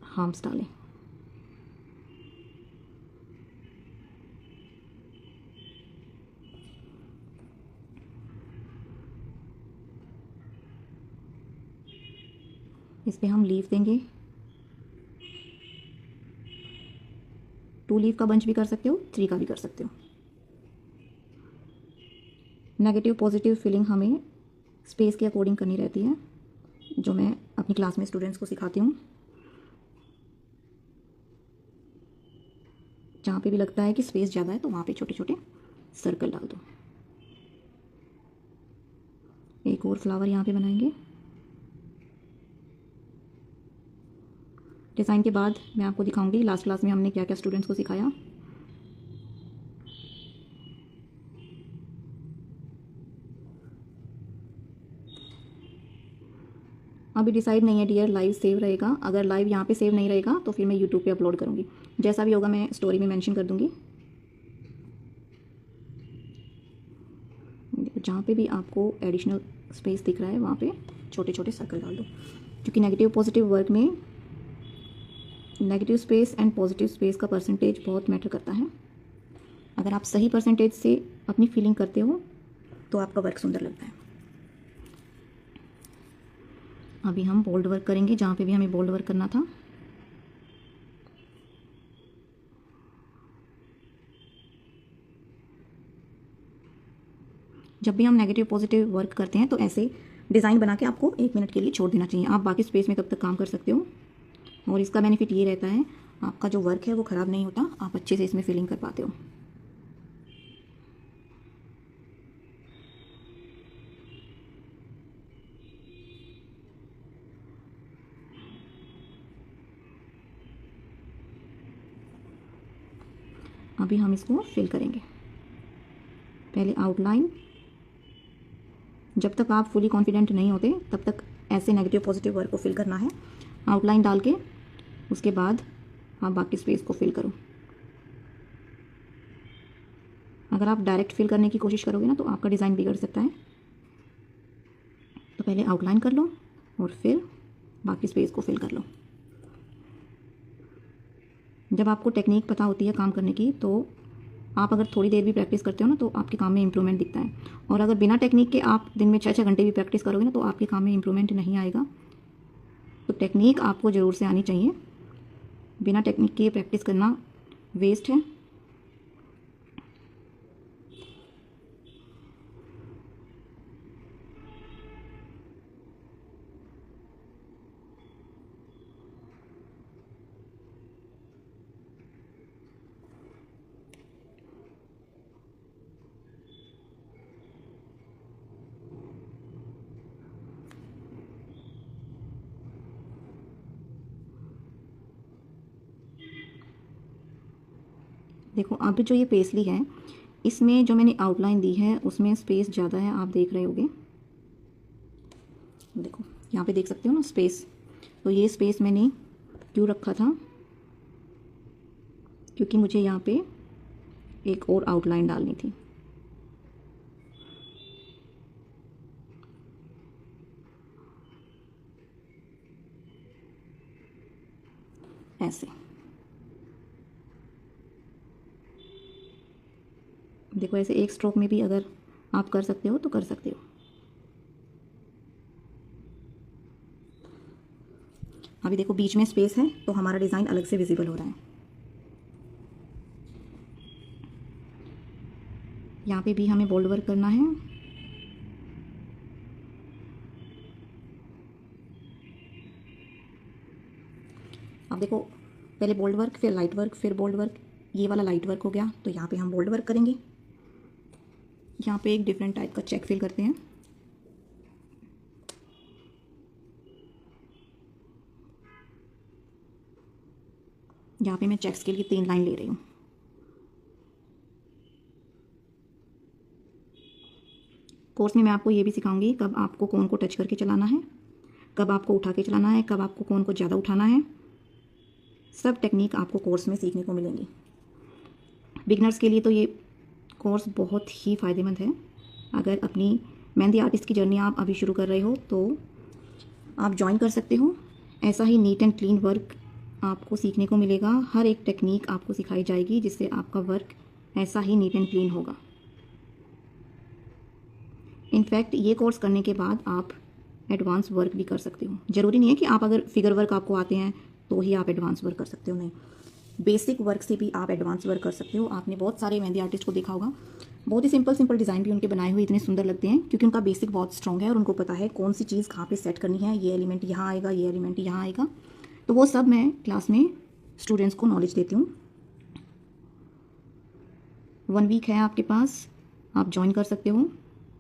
हार्म्स डाले। इस पे हम लीफ देंगे। 2 लीफ का बंच भी कर सकते हो, 3 का भी कर सकते हो। नेगेटिव पॉजिटिव फिलिंग हमें स्पेस के अकॉर्डिंग करनी रहती है, जो मैं अपनी क्लास में स्टूडेंट्स को सिखाती हूँ। जहाँ पे भी लगता है कि स्पेस ज़्यादा है तो वहाँ पे छोटे छोटे सर्कल डाल दो। एक और फ्लावर यहाँ पे बनाएंगे। डिज़ाइन के बाद मैं आपको दिखाऊंगी लास्ट क्लास में हमने क्या क्या स्टूडेंट्स को सिखाया। अभी डिसाइड नहीं है डियर, लाइव सेव रहेगा। अगर लाइव यहाँ पे सेव नहीं रहेगा तो फिर मैं यूट्यूब पे अपलोड करूँगी। जैसा भी होगा मैं स्टोरी में मेंशन कर दूँगी। जहाँ पे भी आपको एडिशनल स्पेस दिख रहा है वहाँ पे छोटे छोटे सर्कल डाल दो, क्योंकि नेगेटिव पॉजिटिव वर्क में negative space and positive space का परसेंटेज बहुत मैटर करता है। अगर आप सही परसेंटेज से अपनी फीलिंग करते हो तो आपका वर्क सुंदर लगता है। अभी हम बोल्ड वर्क करेंगे जहाँ पे भी हमें बोल्ड वर्क करना था। जब भी हम नेगेटिव पॉजिटिव वर्क करते हैं तो ऐसे डिज़ाइन बना के आपको 1 मिनट के लिए छोड़ देना चाहिए। आप बाकी स्पेस में तब तक काम कर सकते हो और इसका बेनिफिट ये रहता है आपका जो वर्क है वो ख़राब नहीं होता, आप अच्छे से इसमें फिलिंग कर पाते हो। अभी हम इसको फिल करेंगे। पहले आउटलाइन। जब तक आप फुली कॉन्फिडेंट नहीं होते तब तक ऐसे नेगेटिव पॉजिटिव वर्क को फिल करना है। आउटलाइन डाल के उसके बाद आप बाकी स्पेस को फिल करो। अगर आप डायरेक्ट फिल करने की कोशिश करोगे ना तो आपका डिज़ाइन बिगड़ सकता है। तो पहले आउटलाइन कर लो और फिर बाकी स्पेस को फिल कर लो। जब आपको टेक्निक पता होती है काम करने की तो आप अगर थोड़ी देर भी प्रैक्टिस करते हो ना तो आपके काम में इंप्रूवमेंट दिखता है। और अगर बिना टेक्निक के आप दिन में 6-6 घंटे भी प्रैक्टिस करोगे ना तो आपके काम में इंप्रूवमेंट नहीं आएगा। तो टेक्निक आपको ज़रूर से आनी चाहिए। बिना टेक्निक के प्रैक्टिस करना वेस्ट है। देखो अब जो ये पेस्ली है इसमें जो मैंने आउटलाइन दी है उसमें स्पेस ज़्यादा है, आप देख रहे होगे। देखो यहाँ पे देख सकते हो ना स्पेस। तो ये स्पेस मैंने क्यों रखा था, क्योंकि मुझे यहाँ पे एक और आउटलाइन डालनी थी। ऐसे देखो, ऐसे एक स्ट्रोक में भी अगर आप कर सकते हो तो कर सकते हो। अभी देखो बीच में स्पेस है तो हमारा डिज़ाइन अलग से विजिबल हो रहा है। यहाँ पे भी हमें बोल्ड वर्क करना है। अब देखो पहले बोल्ड वर्क, फिर लाइट वर्क, फिर बोल्ड वर्क। ये वाला लाइट वर्क हो गया तो यहाँ पे हम बोल्ड वर्क करेंगे। यहाँ पे एक डिफरेंट टाइप का चेक फिल करते हैं। यहाँ पे मैं चेक्स के लिए 3 लाइन ले रही हूँ। कोर्स में मैं आपको ये भी सिखाऊंगी कब आपको कोन को टच करके चलाना है, कब आपको उठा के चलाना है, कब आपको कोन को ज़्यादा उठाना है। सब टेक्निक आपको कोर्स में सीखने को मिलेंगी। बिगनर्स के लिए तो ये कोर्स बहुत ही फ़ायदेमंद है। अगर अपनी मेहंदी आर्टिस्ट की जर्नी आप अभी शुरू कर रहे हो तो आप ज्वाइन कर सकते हो। ऐसा ही नीट एंड क्लीन वर्क आपको सीखने को मिलेगा। हर एक टेक्निक आपको सिखाई जाएगी जिससे आपका वर्क ऐसा ही नीट एंड क्लीन होगा। इनफैक्ट ये कोर्स करने के बाद आप एडवांस वर्क भी कर सकते हो। ज़रूरी नहीं है कि आप अगर फिगर वर्क आपको आते हैं तो ही आप एडवांस वर्क कर सकते हो, नहीं, बेसिक वर्क से भी आप एडवांस वर्क कर सकते हो। आपने बहुत सारे मेहंदी आर्टिस्ट को देखा होगा, बहुत ही सिंपल डिज़ाइन भी उनके बनाए हुए इतने सुंदर लगते हैं क्योंकि उनका बेसिक बहुत स्ट्रॉन्ग है और उनको पता है कौन सी चीज़ कहाँ पे सेट करनी है। ये एलिमेंट यहाँ आएगा, ये एलिमेंट यहाँ आएगा। तो वो सब मैं क्लास में स्टूडेंट्स को नॉलेज देती हूँ। 1 वीक है आपके पास, आप ज्वाइन कर सकते हो।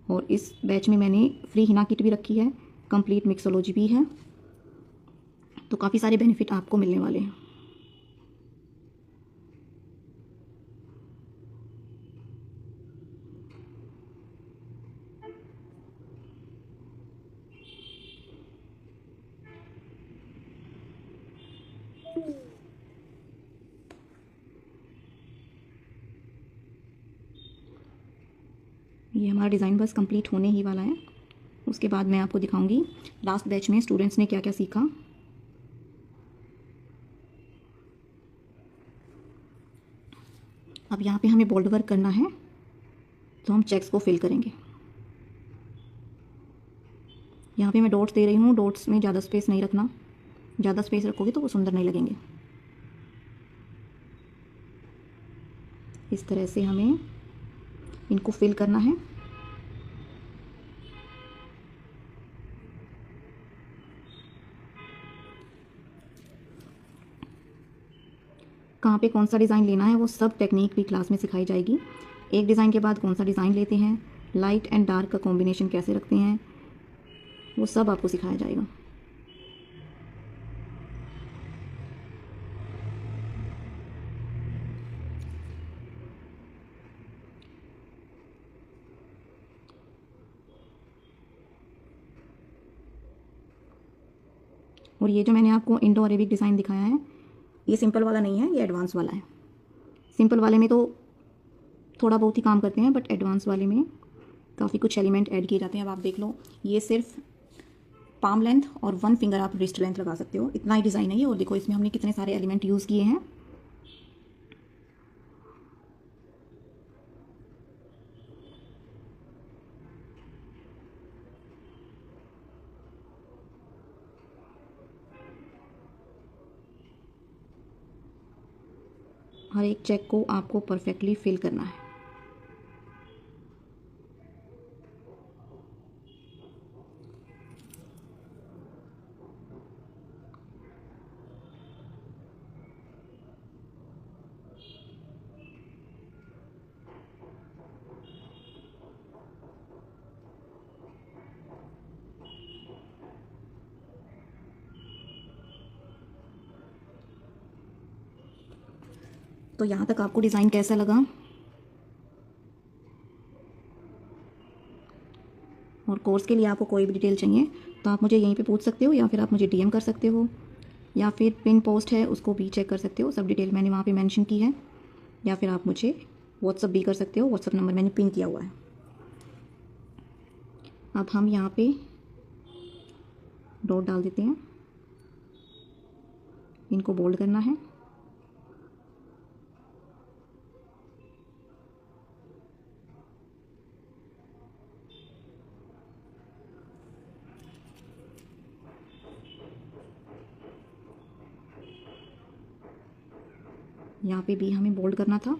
और इस बैच में मैंने फ्री हिना किट भी रखी है, कंप्लीट मिक्सोलॉजी भी है, तो काफ़ी सारे बेनिफिट आपको मिलने वाले हैं। ये हमारा डिज़ाइन बस कंप्लीट होने ही वाला है, उसके बाद मैं आपको दिखाऊंगी लास्ट बैच में स्टूडेंट्स ने क्या क्या सीखा। अब यहाँ पे हमें बोल्ड वर्क करना है, तो हम चेक्स को फिल करेंगे। यहाँ पे मैं डॉट्स दे रही हूँ, डॉट्स में ज़्यादा स्पेस नहीं रखना, ज़्यादा स्पेस रखोगे तो वो सुंदर नहीं लगेंगे। इस तरह से हमें इनको फिल करना है। कहाँ पे कौन सा डिज़ाइन लेना है वो सब टेक्निक भी क्लास में सिखाई जाएगी। एक डिज़ाइन के बाद कौन सा डिज़ाइन लेते हैं, लाइट एंड डार्क का कॉम्बिनेशन कैसे रखते हैं, वो सब आपको सिखाया जाएगा। और ये जो मैंने आपको इंडो अरेबिक डिज़ाइन दिखाया है, ये सिंपल वाला नहीं है, ये एडवांस वाला है। सिंपल वाले में तो थोड़ा बहुत ही काम करते हैं, बट एडवांस वाले में काफ़ी कुछ एलिमेंट ऐड किए जाते हैं। अब आप देख लो, ये सिर्फ पाम लेंथ और 1 फिंगर आप रिस्ट लेंथ लगा सकते हो, इतना ही डिज़ाइन है ये। और देखो इसमें हमने कितने सारे एलिमेंट यूज़ किए हैं। हर एक चेक को आपको परफेक्टली फिल करना है। तो यहाँ तक आपको डिज़ाइन कैसा लगा, और कोर्स के लिए आपको कोई भी डिटेल चाहिए तो आप मुझे यहीं पे पूछ सकते हो, या फिर आप मुझे डीएम कर सकते हो, या फिर पिन पोस्ट है उसको भी चेक कर सकते हो, सब डिटेल मैंने वहाँ पे मेंशन की है। या फिर आप मुझे व्हाट्सअप भी कर सकते हो, व्हाट्सअप नंबर मैंने पिन किया हुआ है। अब हम यहाँ पे डॉट डाल देते हैं, इनको बोल्ड करना है। यहाँ पे भी हमें बोल्ड करना था।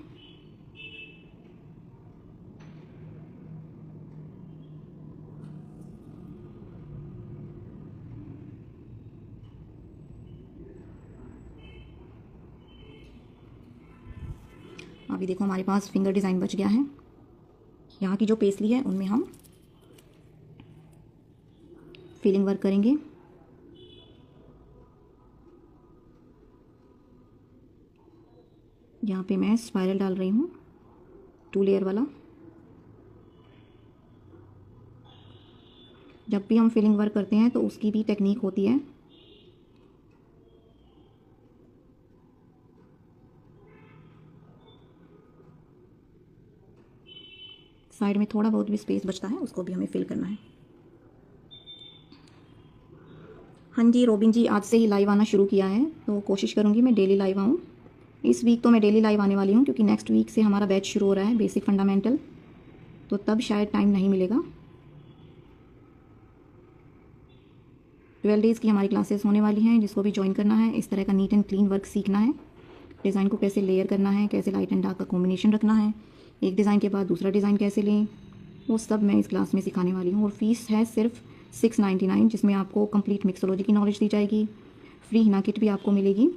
अभी देखो हमारे पास फिंगर डिज़ाइन बच गया है। यहाँ की जो पेसली है उनमें हम फिलिंग वर्क करेंगे। यहाँ पे मैं स्पाइरल डाल रही हूँ 2 लेयर वाला। जब भी हम फिलिंग वर्क करते हैं तो उसकी भी टेक्निक होती है। साइड में थोड़ा बहुत भी स्पेस बचता है उसको भी हमें फिल करना है। हाँ जी रोबिन जी, आज से ही लाइव आना शुरू किया है, तो कोशिश करूँगी मैं डेली लाइव आऊँ। इस वीक तो मैं डेली लाइव आने वाली हूँ, क्योंकि नेक्स्ट वीक से हमारा बैच शुरू हो रहा है बेसिक फंडामेंटल, तो तब शायद टाइम नहीं मिलेगा। 12 डेज़ की हमारी क्लासेस होने वाली हैं, जिसको भी ज्वाइन करना है। इस तरह का नीट एंड क्लीन वर्क सीखना है, डिज़ाइन को कैसे लेयर करना है, कैसे लाइट एंड डार्क का कॉम्बिनेशन रखना है, एक डिज़ाइन के बाद दूसरा डिज़ाइन कैसे लें, वो सब मैं इस क्लास में सिखाने वाली हूँ। और फीस है सिर्फ 699, जिसमें आपको कंप्लीट मिक्सोलॉजी की नॉलेज दी जाएगी। फ्री हिना किट भी आपको मिलेगी।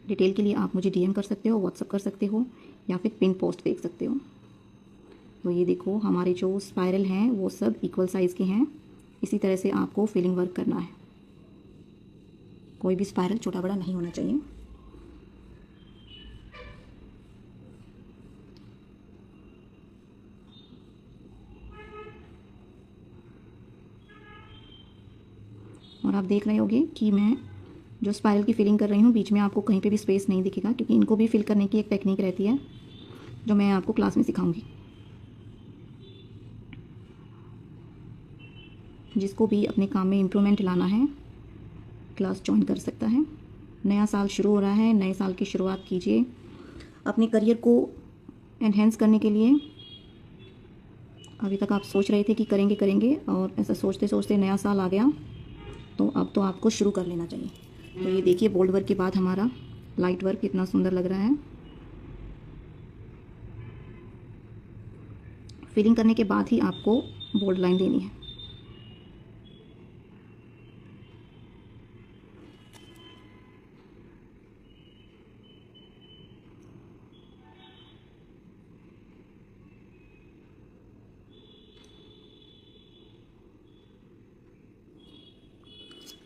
डिटेल के लिए आप मुझे डीएम कर सकते हो, व्हाट्सअप कर सकते हो, या फिर पिन पोस्ट देख सकते हो। तो ये देखो हमारे जो स्पाइरल हैं वो सब इक्वल साइज़ के हैं। इसी तरह से आपको फिलिंग वर्क करना है, कोई भी स्पाइरल छोटा बड़ा नहीं होना चाहिए। और आप देख रहे होंगे कि मैं जो स्पाइरल की फिलिंग कर रही हूँ बीच में आपको कहीं पे भी स्पेस नहीं दिखेगा, क्योंकि इनको भी फिल करने की एक टेक्निक रहती है जो मैं आपको क्लास में सिखाऊंगी। जिसको भी अपने काम में इम्प्रूवमेंट लाना है क्लास ज्वाइन कर सकता है। नया साल शुरू हो रहा है, नए साल की शुरुआत कीजिए अपने करियर को एनहेंस करने के लिए। अभी तक आप सोच रहे थे कि करेंगे करेंगे, और ऐसा सोचते सोचते नया साल आ गया, तो अब तो आपको शुरू कर लेना चाहिए। तो ये देखिए बोल्ड वर्क के बाद हमारा लाइट वर्क कितना सुंदर लग रहा है। फिलिंग करने के बाद ही आपको बोल्ड लाइन देनी है।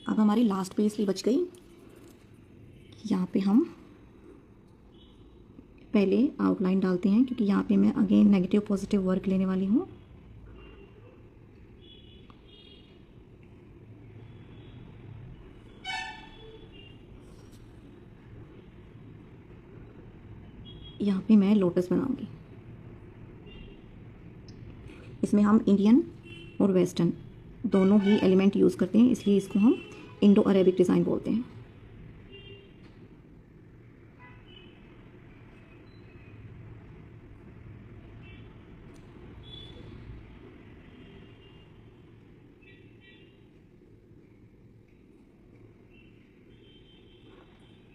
अब हमारी लास्ट पेस्ट्री बच गई। यहाँ पे हम पहले आउटलाइन डालते हैं, क्योंकि यहाँ पे मैं अगेन नेगेटिव पॉजिटिव वर्क लेने वाली हूँ। यहाँ पे मैं लोटस बनाऊंगी। इसमें हम इंडियन और वेस्टर्न दोनों ही एलिमेंट यूज़ करते हैं, इसलिए इसको हम इंडो अरेबिक डिज़ाइन बोलते हैं।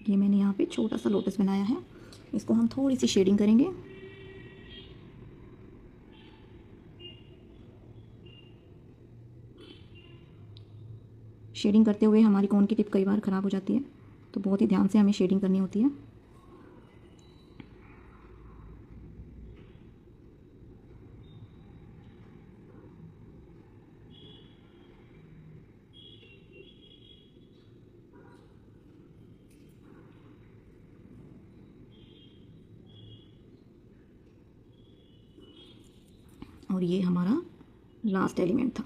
ये मैंने यहाँ पे छोटा सा लोटस बनाया है, इसको हम थोड़ी सी शेडिंग करेंगे। शेडिंग करते हुए हमारी कोन की टिप कई बार ख़राब हो जाती है, तो बहुत ही ध्यान से हमें शेडिंग करनी होती है। और ये हमारा लास्ट एलिमेंट था।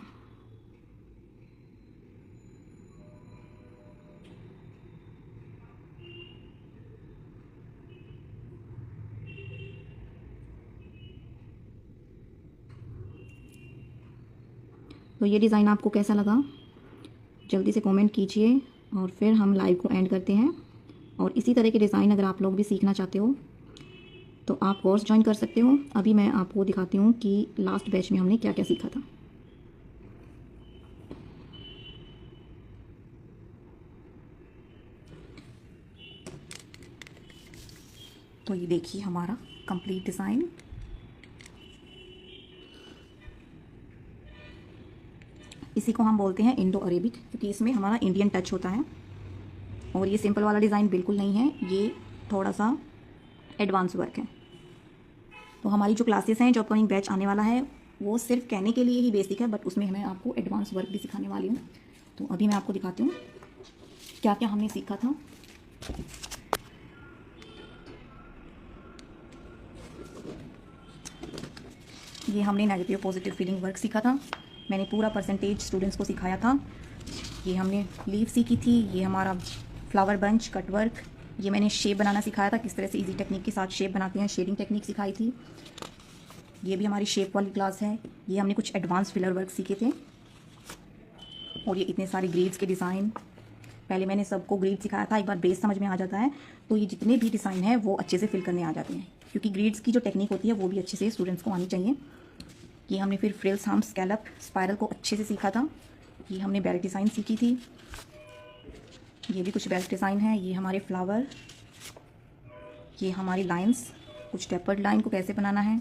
तो ये डिज़ाइन आपको कैसा लगा जल्दी से कमेंट कीजिए, और फिर हम लाइव को एंड करते हैं। और इसी तरह के डिज़ाइन अगर आप लोग भी सीखना चाहते हो तो आप कोर्स ज्वाइन कर सकते हो। अभी मैं आपको दिखाती हूँ कि लास्ट बैच में हमने क्या क्या सीखा था। तो ये देखिए हमारा कंप्लीट डिज़ाइन। इसी को हम बोलते हैं इंडो अरेबिक, क्योंकि इसमें हमारा इंडियन टच होता है। और ये सिंपल वाला डिज़ाइन बिल्कुल नहीं है, ये थोड़ा सा एडवांस वर्क है। तो हमारी जो क्लासेस हैं, जो अपकमिंग बैच आने वाला है, वो सिर्फ कहने के लिए ही बेसिक है, बट उसमें मैं आपको एडवांस वर्क भी सिखाने वाली हूँ। तो अभी मैं आपको दिखाती हूँ क्या क्या हमने सीखा था। ये हमने नेगेटिव पॉजिटिव फीलिंग वर्क सीखा था। मैंने पूरा परसेंटेज स्टूडेंट्स को सिखाया था। ये हमने लीव सीखी थी। ये हमारा फ्लावर बंच कट वर्क। ये मैंने शेप बनाना सिखाया था, किस तरह से इजी टेक्निक के साथ शेप बनाते हैं। शेडिंग टेक्निक सिखाई थी। ये भी हमारी शेप वाली क्लास है। ये हमने कुछ एडवांस फिलर वर्क सीखे थे। और ये इतने सारे ग्रिड्स के डिज़ाइन, पहले मैंने सबको ग्रिड सिखाया था। एक बार बेस समझ में आ जाता है तो ये जितने भी डिज़ाइन है वो अच्छे से फिल करने आ जाते हैं, क्योंकि ग्रिड्स की जो टेक्निक होती है वो भी अच्छे से स्टूडेंट्स को आनी चाहिए। ये हमने फिर फ्रिल्स, हम स्कैलप, स्पाइरल को अच्छे से सीखा था। ये हमने बेल्ट डिज़ाइन सीखी थी। ये भी कुछ बेल्ट डिज़ाइन है। ये हमारे फ्लावर, ये हमारी लाइंस, कुछ टेपर्ड लाइन को कैसे बनाना है।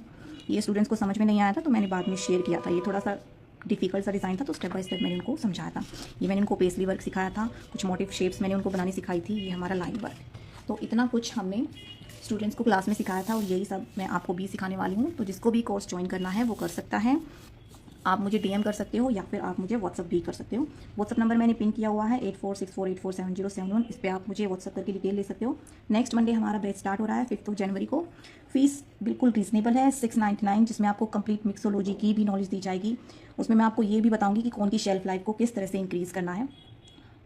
ये स्टूडेंट्स को समझ में नहीं आया था तो मैंने बाद में शेयर किया था। ये थोड़ा सा डिफ़िकल्ट सा डिज़ाइन था, तो स्टेप बाय स्टेप मैंने उनको समझाया था। ये मैंने उनको पेस्ली वर्क सिखाया था। कुछ मोटिव शेप्स मैंने उनको बनानी सिखाई थी। ये हमारा लाइन वर्क। तो इतना कुछ हमने स्टूडेंट्स को क्लास में सिखाया था और यही सब मैं आपको भी सिखाने वाली हूँ। तो जिसको भी कोर्स ज्वाइन करना है वो कर सकता है। आप मुझे डीएम कर सकते हो या फिर आप मुझे व्हाट्सअप भी कर सकते हो। व्हाट्सअप नंबर मैंने पिन किया हुआ है 8464847071। इस पर आप मुझे व्हाट्सअप करके डिटेल ले सकते हो। नेक्स्ट मंडे हमारा बैच स्टार्ट हो रहा है 5 जनवरी को। फीस बिल्कुल रीजनेबल है 699, जिसमें आपको कंप्लीट मिक्सोलॉजी की भी नॉलेज दी जाएगी। उसमें मैं आपको ये भी बताऊंगी कि कौन की शेल्फ लाइफ को किस तरह से इंक्रीज़ करना है,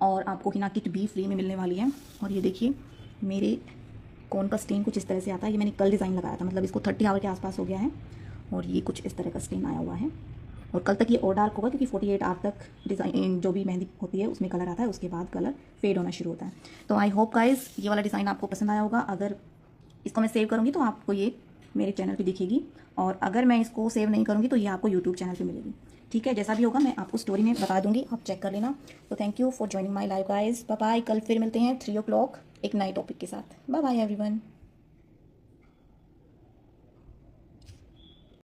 और आपको हिना किट भी फ्री में मिलने वाली है। और ये देखिए मेरे कौन का स्टेन कुछ इस तरह से आता है। ये मैंने कल डिज़ाइन लगाया था, मतलब इसको 30 आवर के आसपास हो गया है और ये कुछ इस तरह का स्टेन आया हुआ है। और कल तक ये और डार्क होगा क्योंकि 48 आवर तक डिज़ाइन जो भी मेहंदी होती है उसमें कलर आता है, उसके बाद कलर फेड होना शुरू होता है। तो आई होप गाइस ये वाला डिज़ाइन आपको पसंद आया होगा। अगर इसको मैं सेव करूँगी तो आपको ये मेरे चैनल पे दिखेगी, और अगर मैं इसको सेव नहीं करूँगी तो ये आपको यूट्यूब चैनल पे मिलेगी। ठीक है, जैसा भी होगा मैं आपको स्टोरी में बता दूंगी, आप चेक कर लेना। तो thank you for joining my live guys. Bye bye. कल फिर मिलते हैं 3 o'clock एक नए टॉपिक के साथ। Bye bye everyone.